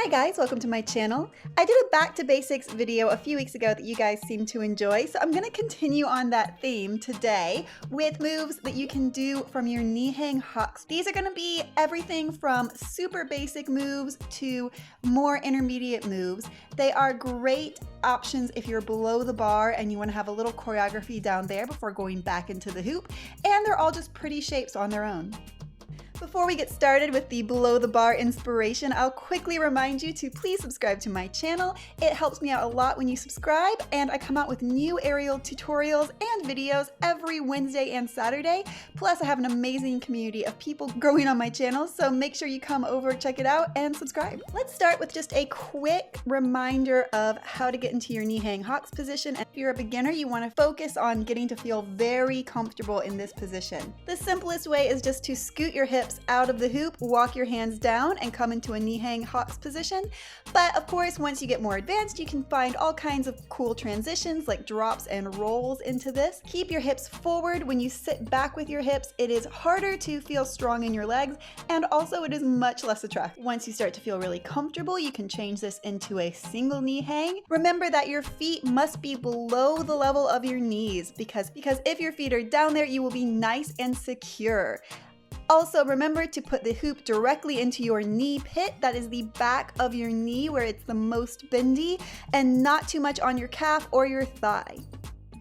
Hi guys, welcome to my channel. I did a back to basics video a few weeks ago that you guys seemed to enjoy, so I'm going to continue on that theme today with moves that you can do from your knee hang hocks. These are going to be everything from super basic moves to more intermediate moves. They are great options if you're below the bar and you want to have a little choreography down there before going back into the hoop, and they're all just pretty shapes on their own. Before we get started with the below the bar inspiration, I'll quickly remind you to please subscribe to my channel. It helps me out a lot when you subscribe, and I come out with new aerial tutorials and videos every Wednesday and Saturday. Plus, I have an amazing community of people growing on my channel, so make sure you come over, check it out, and subscribe. Let's start with just a quick reminder of how to get into your knee hang hocks position. And if you're a beginner, you want to focus on getting to feel very comfortable in this position. The simplest way is just to scoot your hips out of the hoop, walk your hands down, and come into a knee hang hocks position. But of course, once you get more advanced, you can find all kinds of cool transitions like drops and rolls into this. Keep your hips forward. When you sit back with your hips, it is harder to feel strong in your legs, and also it is much less attractive. Once you start to feel really comfortable, you can change this into a single knee hang. Remember that your feet must be below the level of your knees because if your feet are down there, you will be nice and secure. Also, remember to put the hoop directly into your knee pit. That is the back of your knee where it's the most bendy, and not too much on your calf or your thigh.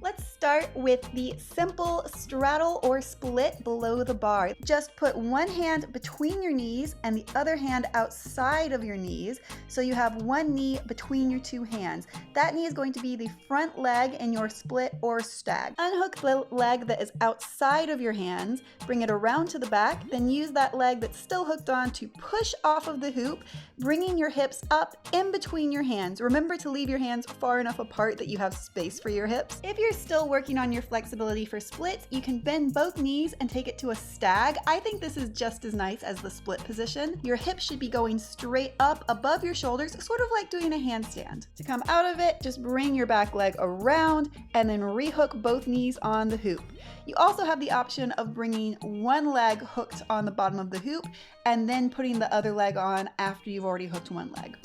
Let's start with the simple straddle or split below the bar. Just put one hand between your knees and the other hand outside of your knees, so you have one knee between your two hands. That knee is going to be the front leg in your split or stag. Unhook the leg that is outside of your hands, bring it around to the back, then use that leg that's still hooked on to push off of the hoop, bringing your hips up in between your hands. Remember to leave your hands far enough apart that you have space for your hips. If you're still working on your flexibility for splits, you can bend both knees and take it to a stag. I think this is just as nice as the split position. Your hips should be going straight up above your shoulders, sort of like doing a handstand. To come out of it, just bring your back leg around and then rehook both knees on the hoop. You also have the option of bringing one leg hooked on the bottom of the hoop and then putting the other leg on after you've already hooked one leg.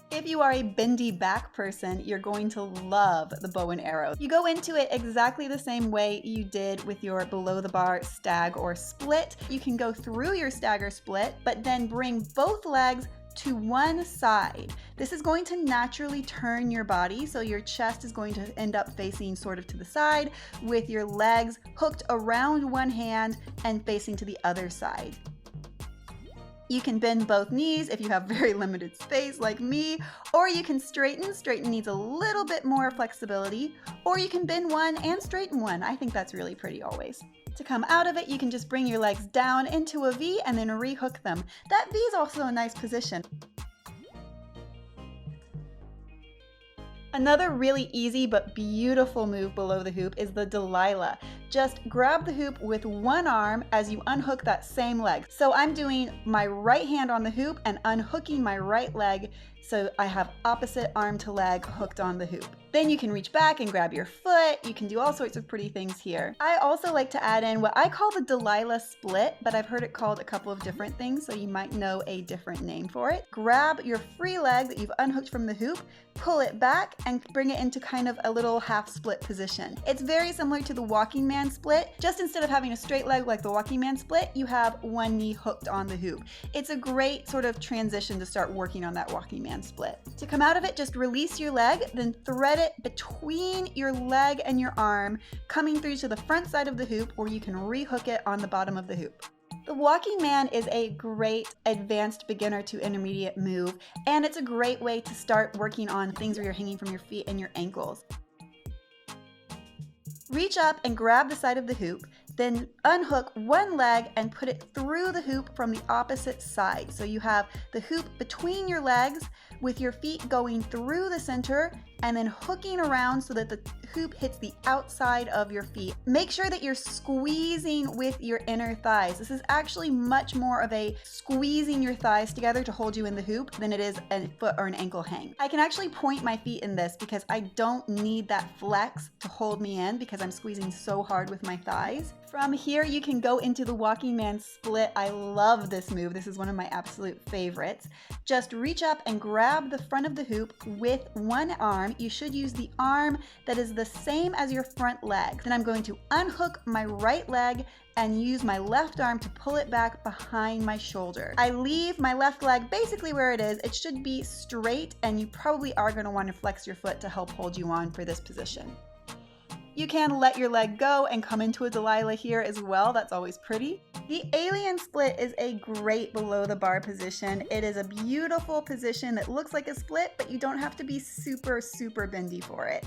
If you are a bendy back person, you're going to love the bow and arrow. You go into it exactly the same way you did with your below the bar stag or split. You can go through your stag or split, but then bring both legs to one side. This is going to naturally turn your body, so your chest is going to end up facing sort of to the side with your legs hooked around one hand and facing to the other side. You can bend both knees if you have very limited space like me, or you can straighten. Straighten needs a little bit more flexibility, or you can bend one and straighten one. I think that's really pretty always. To come out of it, you can just bring your legs down into a V and then rehook them. That V is also a nice position. Another really easy but beautiful move below the hoop is the Delilah. Just grab the hoop with one arm as you unhook that same leg. So I'm doing my right hand on the hoop and unhooking my right leg, so I have opposite arm to leg hooked on the hoop. Then you can reach back and grab your foot. You can do all sorts of pretty things here. I also like to add in what I call the Delilah Split, but I've heard it called a couple of different things, so you might know a different name for it. Grab your free leg that you've unhooked from the hoop, pull it back, and bring it into kind of a little half split position. It's very similar to the walking man split, just instead of having a straight leg like the walking man split, you have one knee hooked on the hoop. It's a great sort of transition to start working on that walking man split. To come out of it, just release your leg, then thread it between your leg and your arm, coming through to the front side of the hoop, or you can rehook it on the bottom of the hoop. The walking man is a great advanced beginner to intermediate move, and it's a great way to start working on things where you're hanging from your feet and your ankles. Reach up and grab the side of the hoop, then unhook one leg and put it through the hoop from the opposite side. So you have the hoop between your legs with your feet going through the center and then hooking around so that the hoop hits the outside of your feet. Make sure that you're squeezing with your inner thighs. This is actually much more of a squeezing your thighs together to hold you in the hoop than it is a foot or an ankle hang. I can actually point my feet in this because I don't need that flex to hold me in because I'm squeezing so hard with my thighs. From here, you can go into the walking man split. I love this move. This is one of my absolute favorites. Just reach up and grab the front of the hoop with one arm. You should use the arm that is the same as your front leg. Then I'm going to unhook my right leg and use my left arm to pull it back behind my shoulder. I leave my left leg basically where it is. It should be straight, and you probably are going to want to flex your foot to help hold you on for this position. You can let your leg go and come into a Delilah here as well. That's always pretty. The alien split is a great below the bar position. It is a beautiful position that looks like a split, but you don't have to be super bendy for it.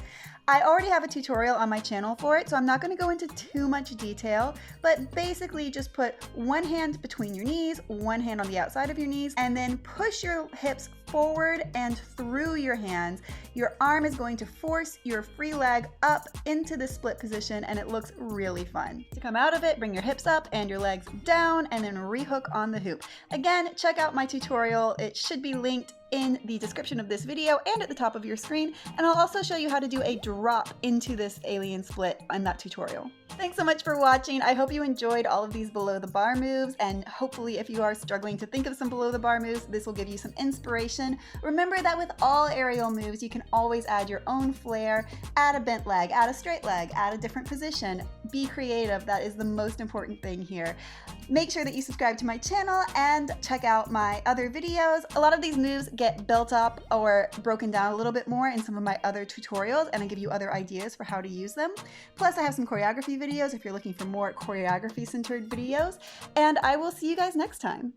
I already have a tutorial on my channel for it, so I'm not going to go into too much detail, but basically just put one hand between your knees, one hand on the outside of your knees, and then push your hips forward and through your hands. Your arm is going to force your free leg up into the split position, and it looks really fun. To come out of it, bring your hips up and your legs down, and then rehook on the hoop. Again, check out my tutorial. It should be linked in the description of this video and at the top of your screen, and I'll also show you how to do a drop into this alien split in that tutorial. Thanks so much for watching. I hope you enjoyed all of these below the bar moves, and hopefully if you are struggling to think of some below the bar moves, this will give you some inspiration. Remember that with all aerial moves, you can always add your own flair, add a bent leg, add a straight leg, add a different position. Be creative. That is the most important thing here. Make sure that you subscribe to my channel and check out my other videos. A lot of these moves get built up or broken down a little bit more in some of my other tutorials, and I give you other ideas for how to use them. Plus, I have some choreography videos if you're looking for more choreography centered videos, and I will see you guys next time.